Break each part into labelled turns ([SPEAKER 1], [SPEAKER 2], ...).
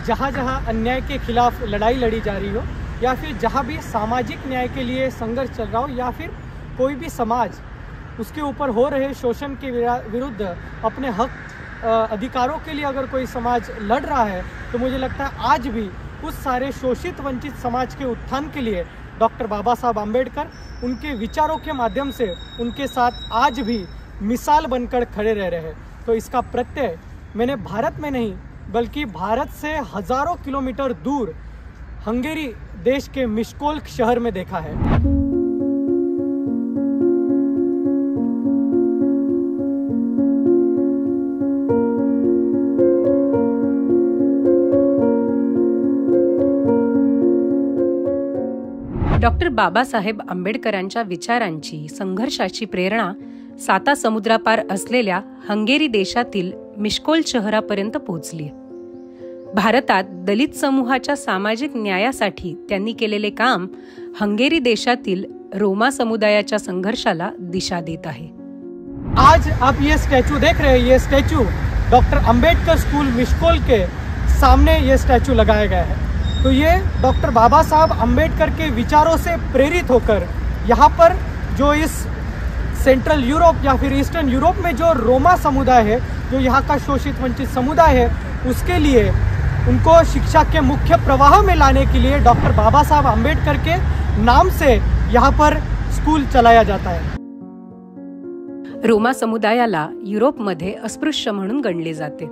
[SPEAKER 1] जहाँ जहाँ अन्याय के खिलाफ लड़ाई लड़ी जा रही हो, या फिर जहाँ भी सामाजिक न्याय के लिए संघर्ष चल रहा हो, या फिर कोई भी समाज उसके ऊपर हो रहे शोषण के विरुद्ध अपने हक अधिकारों के लिए अगर कोई समाज लड़ रहा है, तो मुझे लगता है आज भी उस सारे शोषित वंचित समाज के उत्थान के लिए डॉक्टर बाबा साहब आम्बेडकर उनके विचारों के माध्यम से उनके साथ आज भी मिसाल बनकर खड़े रह रहे हैं। तो इसका प्रत्यय मैंने भारत में नहीं बल्कि भारत से हजारों किलोमीटर दूर हंगेरी देश के मिश्कोल्क शहर में देखा है।
[SPEAKER 2] डॉक्टर बाबासाहेब आंबेडकरांच्या विचारांची संघर्षाची प्रेरणा साता समुद्रापार असलेल्या हंगेरी देशातील मिश्कोल शहरापर्यंत पोहोचली। भारतात दलित समूहाच्या सामाजिक न्यायासाठी त्यांनी केलेले काम हंगेरी देशातील रोमा समुदायाच्या संघर्षाला दिशा देत आहे।
[SPEAKER 1] आज आप ये स्टैचू देख रहे हैं, ये स्टैचू डॉक्टर अंबेडकर स्कूल मिश्कोल के सामने ये स्टैचू लगाया गया है। तो ये डॉक्टर बाबा साहब अम्बेडकर के विचारों से प्रेरित होकर यहाँ पर जो इस सेंट्रल यूरोप या फिर ईस्टर्न यूरोप में जो रोमा समुदाय है, जो यहाँ का शोषित वंचित समुदाय है, उसके लिए उनको शिक्षा के मुख्य प्रवाह में लाने के लिए डॉक्टर बाबा साहब अम्बेडकर के नाम से यहाँ पर स्कूल चलाया जाता है।
[SPEAKER 2] रोमा समुदायाला युरोपमध्ये अस्पृश्य म्हणून गणले जाते।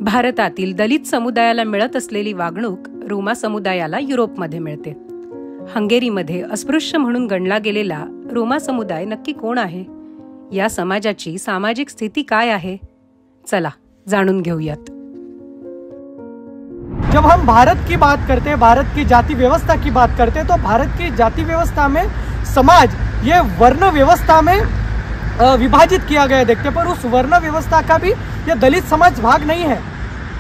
[SPEAKER 2] भारतातील दलित समुदायाला मिळत असलेली वागणूक रोमा समुदायाला युरोपमध्ये मिळते। हंगेरीमध्ये अस्पृश्य म्हणून गणला गेलेला रोमा समुदाय नक्की कोण आहे? या समाजाची सामाजिक स्थिती काय आहे? चला जाणून घेऊयात।
[SPEAKER 1] जब हम भारत की बात करते हैं, भारत की जाति व्यवस्था की बात करते हैं, तो भारत की जाति व्यवस्था में समाज ये वर्ण व्यवस्था में विभाजित किया गया देखते, पर उस वर्ण व्यवस्था का भी ये दलित समाज भाग नहीं है,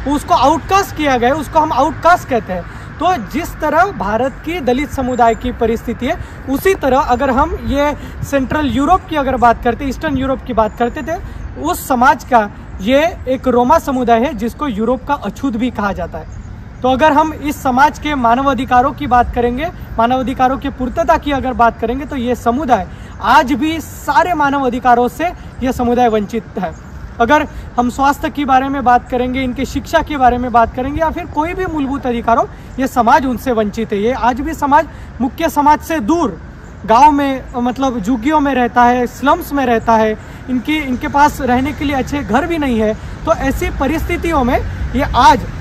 [SPEAKER 1] उसको आउटकास्ट किया गया, उसको हम आउटकास्ट कहते हैं। तो जिस तरह भारत की दलित समुदाय की परिस्थिति है, उसी तरह अगर हम ये सेंट्रल यूरोप की अगर बात करते, ईस्टर्न यूरोप की बात करते थे, उस समाज का ये एक रोमा समुदाय है जिसको यूरोप का अछूत भी कहा जाता है। तो अगर हम इस समाज के मानवाधिकारों की बात करेंगे, मानवाधिकारों की पूर्तता की अगर बात करेंगे, तो ये समुदाय आज भी सारे मानव अधिकारों से यह समुदाय वंचित है। अगर हम स्वास्थ्य के बारे में बात करेंगे, इनके शिक्षा के बारे में बात करेंगे, या फिर कोई भी मूलभूत अधिकारों, ये समाज उनसे वंचित है। ये आज भी समाज मुख्य समाज से दूर गांव में, मतलब झुग्गियों में रहता है, स्लम्स में रहता है, इनके पास रहने के लिए अच्छे घर भी नहीं है। तो ऐसी परिस्थितियों में ये आज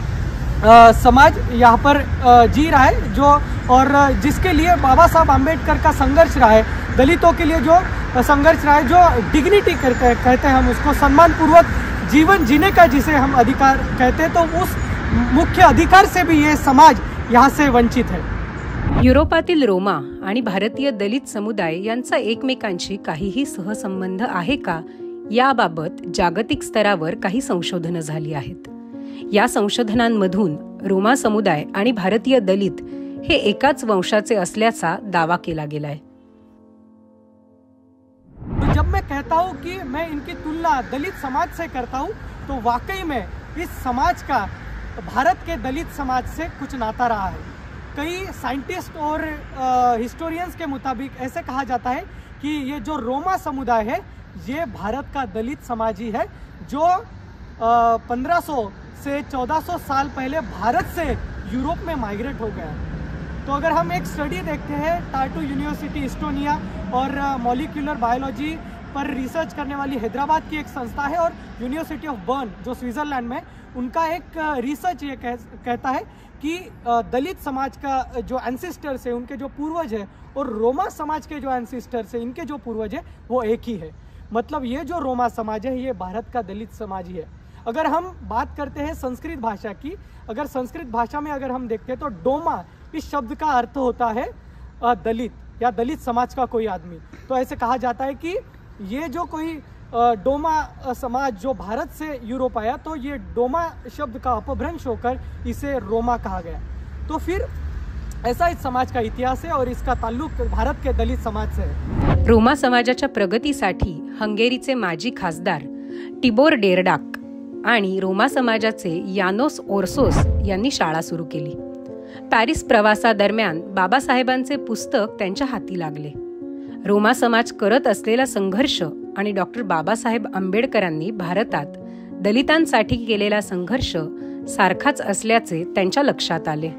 [SPEAKER 1] समाज यहाँ पर जी रहा है, जो और जिसके लिए बाबा साहब आम्बेडकर का संघर्ष रहा है, दलितों के लिए जो संघर्ष रहा है, जो डिग्निटी कहते हैं हम उसको, सम्मान पूर्वक जीवन जीने का जिसे हम अधिकार कहते हैं, तो उस मुख्य अधिकार से भी ये समाज यहाँ से वंचित है।
[SPEAKER 2] युरोपातील रोमा आणि भारतीय दलित समुदाय यांचा एकमेकांशी काहीही सहसंबंध आहे का, याबाबत जागतिक स्तरावर काही संशोधनं झाली आहेत। या संशोधनांमधून रोमा समुदाय आणि भारतीय दलित हे एकाच वंशाचे असल्याचा दावा केला गेलाय।
[SPEAKER 1] तो जब मैं कहता हूँ कि मैं इनकी तुलना दलित समाज से करता हूँ, तो वाकई में इस समाज का भारत के दलित समाज से कुछ नाता रहा है। कई साइंटिस्ट और हिस्टोरियंस के मुताबिक ऐसे कहा जाता है कि ये जो रोमा समुदाय है, ये भारत का दलित समाज ही है, जो 1500 से 1400 साल पहले भारत से यूरोप में माइग्रेट हो गया। तो अगर हम एक स्टडी देखते हैं, टार्टू यूनिवर्सिटी इस्टोनिया और मॉलिक्यूलर बायोलॉजी पर रिसर्च करने वाली हैदराबाद की एक संस्था है, और यूनिवर्सिटी ऑफ बर्न जो स्विट्जरलैंड में, उनका एक रिसर्च ये कहता है कि दलित समाज का जो एंसेस्टर्स है, उनके जो पूर्वज है, और रोमा समाज के जो एंसेस्टर्स है, इनके जो पूर्वज है, वो एक ही है। मतलब ये जो रोमा समाज है, ये भारत का दलित समाज ही है। अगर हम बात करते हैं संस्कृत भाषा की, अगर संस्कृत भाषा में अगर हम देखते हैं, तो डोमा इस शब्द का अर्थ होता है दलित या दलित समाज का कोई आदमी। तो ऐसे कहा जाता है कि ये जो कोई डोमा समाज जो भारत से यूरोप आया, तो ये डोमा शब्द का अपभ्रंश होकर इसे रोमा कहा गया। तो फिर ऐसा इस समाज का इतिहास है और इसका ताल्लुक भारत के दलित समाज से है।
[SPEAKER 2] रोमा समाजाच्या प्रगतीसाठी हंगेरीचे माजी खासदार टिबोर डेरडाक आणि रोमा समाजाचे यानोस ओर्सोस यांनी शाळा सुरू केली. पॅरिस प्रवासादरम्यान बाबासाहेबांचे पुस्तक त्यांच्या हाती लागले. रोमा समाज करत असलेला संघर्ष आणि डॉक्टर बाबासाहेब आंबेडकरांनी भारतात दलितांसाठी केलेला संघर्ष सारखाच असल्याचे त्यांच्या लक्षात आले.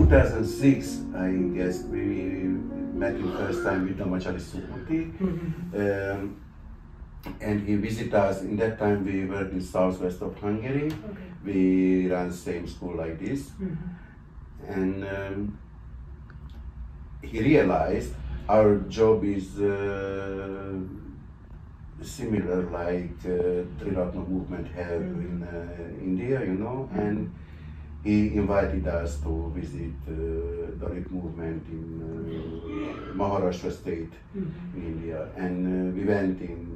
[SPEAKER 3] 2006, I guess we met the first time with Domachali Suputi, and he visited us. In that time, we were in southwest of Hungary. Okay. We ran same school like this, and he realized our job is similar like Triratna movement have in India, you know, and he invited us to visit Dalit movement in Maharashtra state in India, and we went in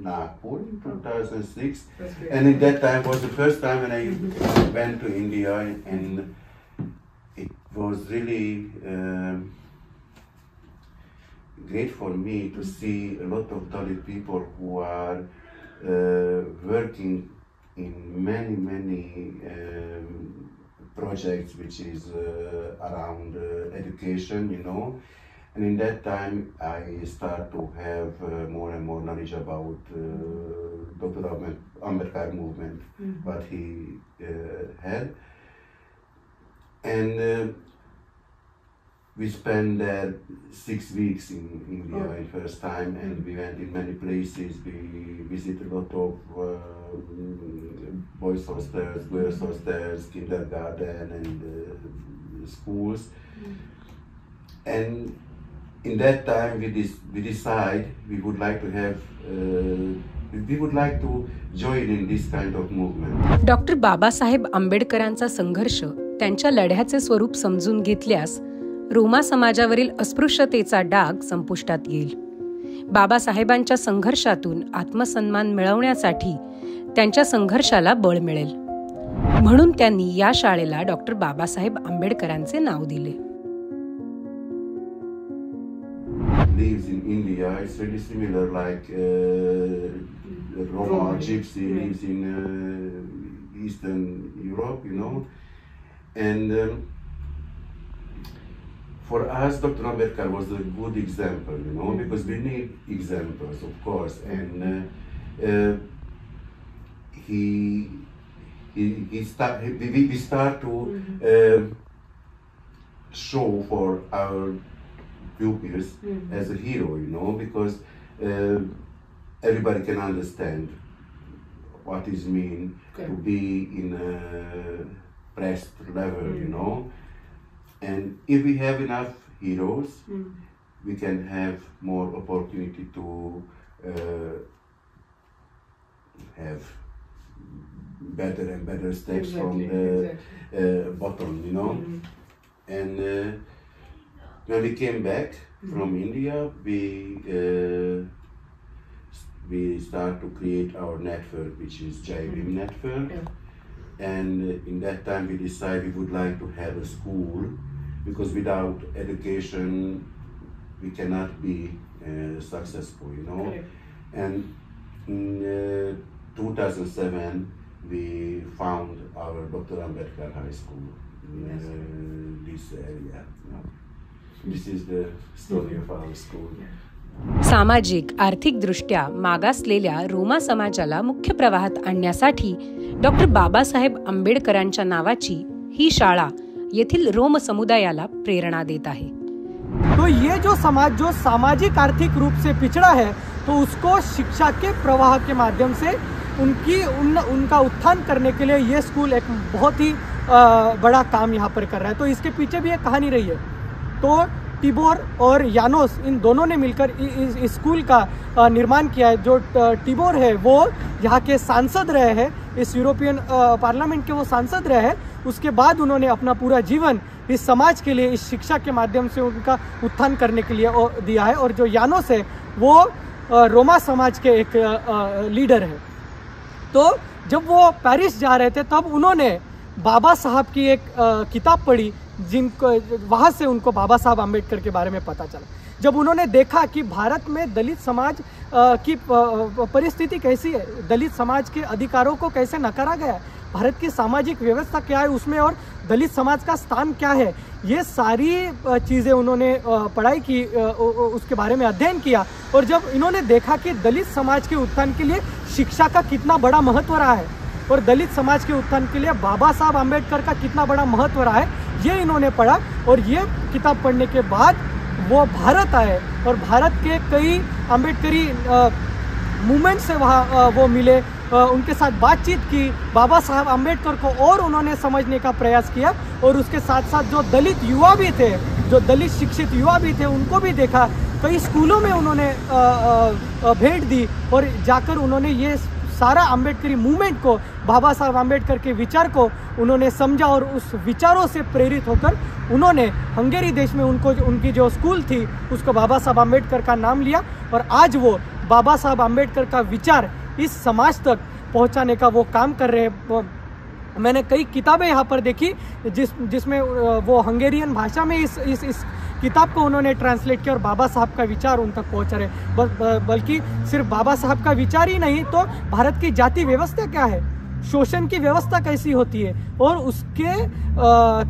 [SPEAKER 3] Nagpur in 2006, and in that time was the first time when I went to India, and it was really great for me to see a lot of Dalit people who are working in many projects which is around education, you know. And in that time I start to have more and more knowledge about Dr. Ambedkar movement, what he had. And we spent there 6 weeks in India in first time, and we went in many places. We visited a lot of boys hostels, girls hostels, kindergarten and schools. And in that time we decide we would like to have we would like to join in this kind of movement.
[SPEAKER 2] Doctor Babasaheb आंबेडकरांचा संघर्ष, त्यांच्या लढ्याचे स्वरूप समजून घेतल्यास रोमा समाजावरील अस्पृश्यतेचा डाग संपुष्टात येईल. बाबासाहेबांच्या संघर्षातून आत्मसन्मान मिळवण्यासाठी त्यांच्या संघर्षाला बळ मिळेल. म्हणून त्यांनी या शाळेला डॉक्टर बाबासाहेब आंबेडकरांचे नाव दिले.
[SPEAKER 3] Lives in India, it's really similar like Roma Gypsy lives in Eastern Europe, you know, and for us, Dr. Ambedkar was a good example, you know, because we need examples, of course, and we start to show for our pupils as a hero, you know, because everybody can understand what it means to be in a pressed level, you know. And if we have enough heroes, we can have more opportunity to have better and better steps from the bottom, you know. And when we came back from India, we start to create our network, which is JBIM network. And in that time we decided we would like to have a school, because without education we cannot be successful, you know. And in 2007 we found our Dr. Ambedkar High School in this area. This is the story of our school.
[SPEAKER 2] सामाजिक आर्थिक दृष्ट्या मागासलेल्या रोमा समाजाला मुख्य प्रवाहात आणण्यासाठी doctor Babasaheb आंबेडकरांच्या नावाची ही शाळा येथील रोम समुदायाला प्रेरणा देत आहे.
[SPEAKER 1] तो ये जो समाज जो सामाजिक आर्थिक रूप से पिछड़ा है, तो उसको शिक्षा के प्रवाह के माध्यम से उनका उत्थान करने के लिए ये स्कूल एक बहुत ही बड़ा काम यहाँ पर कर रहा है. तो इसके पीछे भी एक कहानी रही है. तो टिबोर और यानोस इन दोनों ने मिलकर इस स्कूल का निर्माण किया है. जो टिबोर है वो यहाँ के सांसद रहे हैं, इस यूरोपियन पार्लियामेंट के वो सांसद रहे हैं. उसके बाद उन्होंने अपना पूरा जीवन इस समाज के लिए, इस शिक्षा के माध्यम से उनका उत्थान करने के लिए दिया है. और जो यानोस है वो रोमा समाज के एक लीडर है. तो जब वो पेरिस जा रहे थे तब उन्होंने बाबा साहब की एक किताब पढ़ी, जिनको वहाँ से उनको बाबा साहब आम्बेडकर के बारे में पता चला. जब उन्होंने देखा कि भारत में दलित समाज की परिस्थिति कैसी है, दलित समाज के अधिकारों को कैसे नकारा गया है, भारत की सामाजिक व्यवस्था क्या है उसमें और दलित समाज का स्थान क्या है, ये सारी चीज़ें उन्होंने पढ़ाई की, उसके बारे में अध्ययन किया। और जब इन्होंने देखा कि दलित समाज के उत्थान के लिए शिक्षा का कितना बड़ा महत्व रहा है और दलित समाज के उत्थान के लिए बाबा साहब आम्बेडकर का कितना बड़ा महत्व रहा है, ये इन्होंने पढ़ा। और ये किताब पढ़ने के बाद वो भारत आए और भारत के कई आम्बेडकरी मूवमेंट से वहाँ वो मिले, उनके साथ बातचीत की, बाबा साहब आम्बेडकर को और उन्होंने समझने का प्रयास किया। और उसके साथ साथ जो दलित युवा भी थे, जो दलित शिक्षित युवा भी थे, उनको भी देखा। कई स्कूलों में उन्होंने भेंट दी और जाकर उन्होंने ये सारा आम्बेडकरी मूवमेंट को, बाबा साहब आम्बेडकर के विचार को उन्होंने समझा और उस विचारों से प्रेरित होकर उन्होंने हंगेरी देश में उनकी जो स्कूल थी उसको बाबा साहब आम्बेडकर का नाम लिया। और आज वो बाबा साहब आम्बेडकर का विचार इस समाज तक पहुंचाने का वो काम कर रहे हैं। मैंने कई किताबें यहाँ पर देखी जिसमें वो हंगेरियन भाषा में इस किताब को उन्होंने ट्रांसलेट किया और बाबा साहब का विचार उन तक पहुँचा रहे। बल्कि सिर्फ बाबा साहब का विचार ही नहीं, तो भारत की जाति व्यवस्था क्या है, शोषण की व्यवस्था कैसी होती है और उसके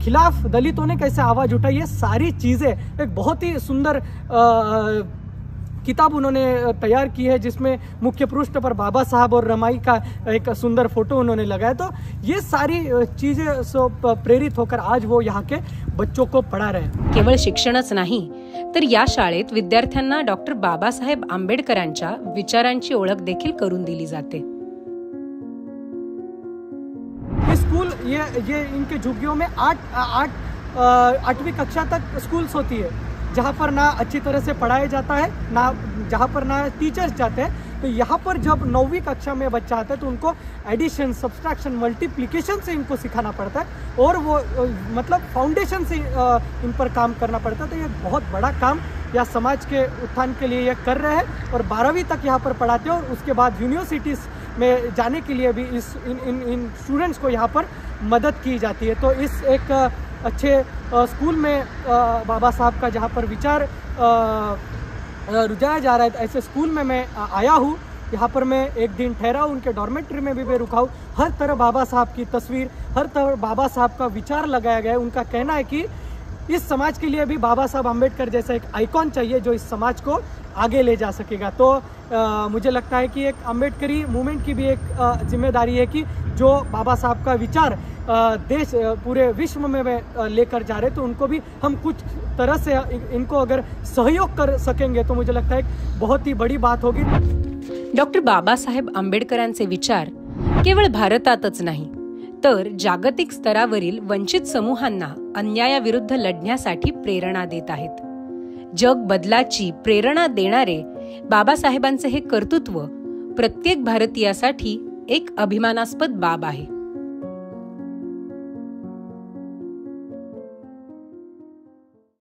[SPEAKER 1] खिलाफ दलितों ने कैसे आवाज़ उठाई, ये सारी चीज़ें एक बहुत ही सुंदर किताब उन्होंने तैयार की है, जिसमें मुख्य पृष्ठ पर बाबा साहब और रमाई का एक सुंदर फोटो उन्होंने लगाया। तो ये सारी चीजें प्रेरित होकर आज वो यहाँ के बच्चों को पढ़ा रहे हैं।
[SPEAKER 2] केवळ शिक्षणच नाही तर या शाळेत विद्यार्थ्यांना डॉक्टर बाबासाहेब आंबेडकरांच्या विचारांची ओळख देखील करून दिली जाते।
[SPEAKER 1] स्कूल ये इनके झुग्गियों में 8वीं कक्षा तक स्कूल्स होती है, जहाँ पर ना अच्छी तरह से पढ़ाया जाता है, ना जहाँ पर ना टीचर्स जाते हैं। तो यहाँ पर जब 9वीं कक्षा में बच्चा आता है तो उनको एडिशन, सब्सट्रैक्शन, मल्टीप्लिकेशन से इनको सिखाना पड़ता है और वो मतलब फाउंडेशन से इन पर काम करना पड़ता है। तो ये बहुत बड़ा काम या समाज के उत्थान के लिए ये कर रहे हैं और 12वीं तक यहाँ पर पढ़ाते हैं और उसके बाद यूनिवर्सिटीज़ में जाने के लिए भी इन स्टूडेंट्स को यहाँ पर मदद की जाती है। तो इस एक अच्छे स्कूल में बाबा साहब का जहाँ पर विचार रुझाया जा रहा है, ऐसे स्कूल में मैं आया हूँ। यहाँ पर मैं एक दिन ठहरा हूँ, उनके डॉर्मेट्री में भी मैं रुका हूँ। हर तरफ बाबा साहब की तस्वीर, हर तरफ बाबा साहब का विचार लगाया गया है। उनका कहना है कि इस समाज के लिए भी बाबा साहब आम्बेडकर जैसा एक आइकॉन चाहिए जो इस समाज को आगे ले जा सकेगा। तो मुझे लगता है कि एक आम्बेडकरी मूवमेंट की भी एक जिम्मेदारी है कि जो बाबा साहब का विचार देश पूरे विश्व में लेकर जा रहे, तो उनको भी हम कुछ तरह से इनको अगर सहयोग कर सकेंगे तो मुझे लगता है एक बहुत ही बड़ी बात होगी।
[SPEAKER 2] डॉक्टर बाबासाहेब आंबेडकरांचे विचार केवळ भारतातच नाही तर जागतिक स्तरावरील वंचित समूहांना अन्यायाविरुद्ध लढण्यासाठी प्रेरणा देत आहेत। जग बदलाची प्रेरणा देणारे बाबासाहेबांचे हे कर्तृत्व प्रत्येक भारतीयासाठी एक अभिमानास्पद बाब आहे।